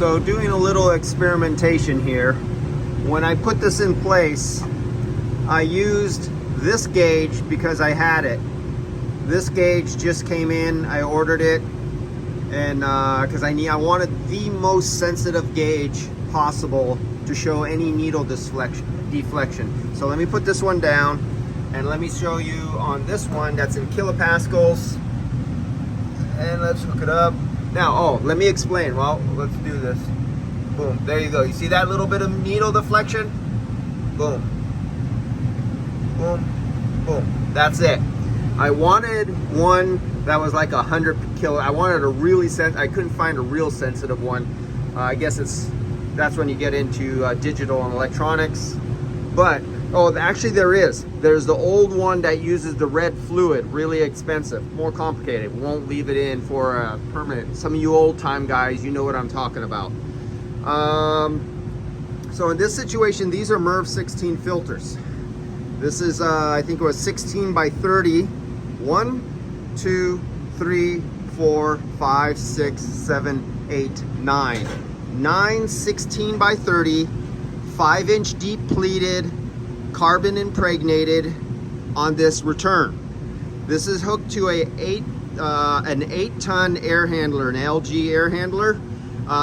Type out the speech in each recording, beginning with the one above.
So doing a little experimentation here. When I put this in place, I used this gauge because I had it. This gauge just came in, I ordered it, and because I wanted the most sensitive gauge possible to show any needle deflection. So let me put this one down, and let me show you on this one that's in kilopascals, and let's hook it up. Now, oh, let me explain. Well, let's do this. Boom, there you go. You see that little bit of needle deflection? Boom. Boom, boom. That's it. I wanted one that was like 100 kilo. I wanted a really I couldn't find a real sensitive one. I guess that's when you get into digital and electronics. But, oh, actually there is. There's the old one that uses the red fluid, really expensive, more complicated. Won't leave it in for a permanent. Some of you old time guys, you know what I'm talking about. So in this situation, these are MERV16 filters. This is, I think it was 16 by 30. 1, 2, 3, 4, 5, 6, 7, 8, 9. 9 16 by 30, 5-inch deep pleated, carbon impregnated on this return. This is hooked to an 8-ton air handler, an LG air handler.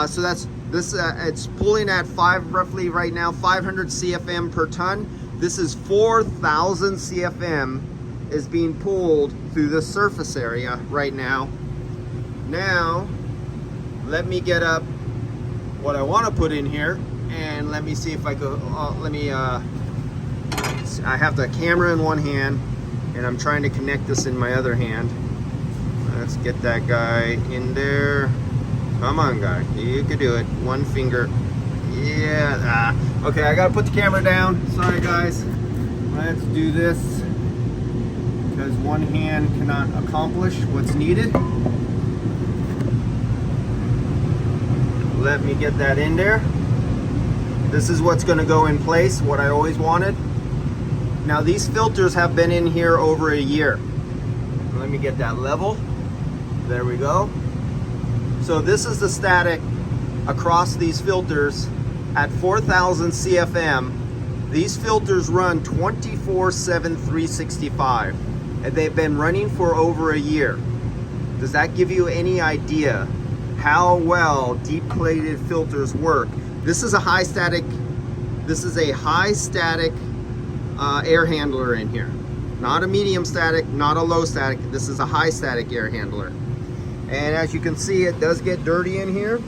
So that's this. It's pulling at roughly right now 500 CFM per ton. This is 4,000 CFM is being pulled through the surface area right now. Now, let me get up what I want to put in here, and let me see if I could. I have the camera in one hand, and I'm trying to connect this in my other hand. Let's get that guy in there. Come on, guy, you can do it. One finger. Yeah. Okay, I gotta put the camera down. Sorry, guys. Let's do this, because one hand cannot accomplish what's needed. Let me get that in there. This is what's going to go in place, what I always wanted. Now these filters have been in here over a year. Let me get that level. There we go. So this is the static across these filters at 4,000 CFM. These filters run 24/7, 365. And they've been running for over a year. Does that give you any idea how well deep plated filters work? This is a high static air handler in here. Not a medium static, not a low static. This is a high static air handler. And as you can see, it does get dirty in here.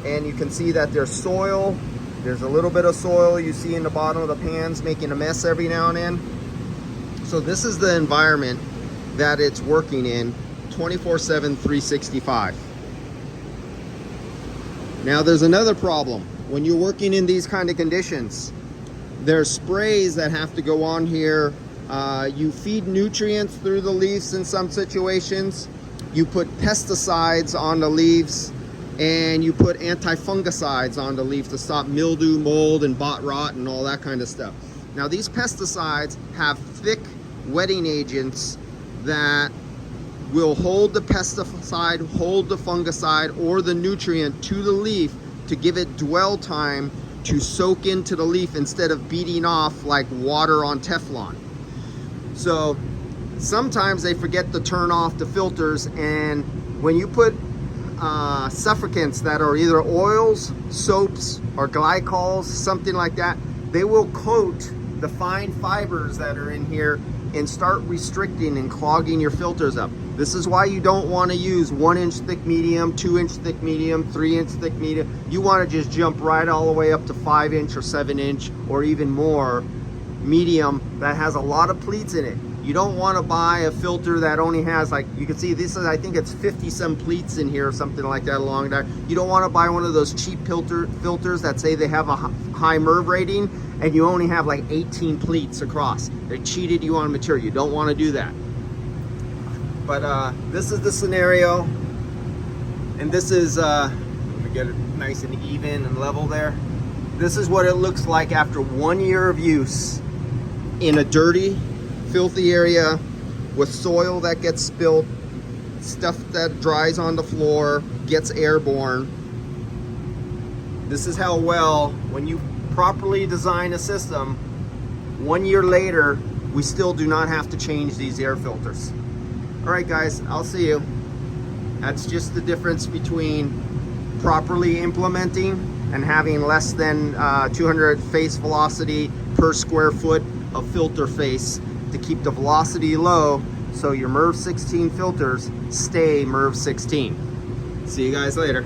And you can see that there's soil. There's a little bit of soil you see in the bottom of the pans making a mess every now and then. So this is the environment that it's working in 24/7, 365. Now there's another problem. When you're working in these kind of conditions, there's sprays that have to go on here. You feed nutrients through the leaves in some situations. You put pesticides on the leaves, and you put anti-fungicides on the leaf to stop mildew, mold, and bot rot and all that kind of stuff. Now these pesticides have thick wetting agents that will hold the pesticide, hold the fungicide or the nutrient to the leaf to give it dwell time to soak into the leaf instead of beating off like water on Teflon. So sometimes they forget to turn off the filters, and when you put suffocants that are either oils, soaps, or glycols, something like that, they will coat the fine fibers that are in here and start restricting and clogging your filters up. This is why you don't want to use 1-inch thick medium, 2-inch thick medium, 3-inch thick medium. You want to just jump right all the way up to 5-inch or 7-inch or even more medium that has a lot of pleats in it. You don't want to buy a filter that only has, like you can see, this is, I think it's 50 some pleats in here or something like that along there. You don't want to buy one of those cheap filters that say they have a high MERV rating and you only have like 18 pleats across. They cheated you on material. You don't want to do that. But this is the scenario, and this is, let me get it nice and even and level there. This is what it looks like after 1 year of use in a dirty, filthy area with soil that gets spilled, stuff that dries on the floor, gets airborne. This is how well, when you properly design a system, 1 year later, we still do not have to change these air filters. All right, guys, I'll see you. That's just the difference between properly implementing and having less than 200 face velocity per square foot of filter face to keep the velocity low so your MERV16 filters stay MERV16. See you guys later.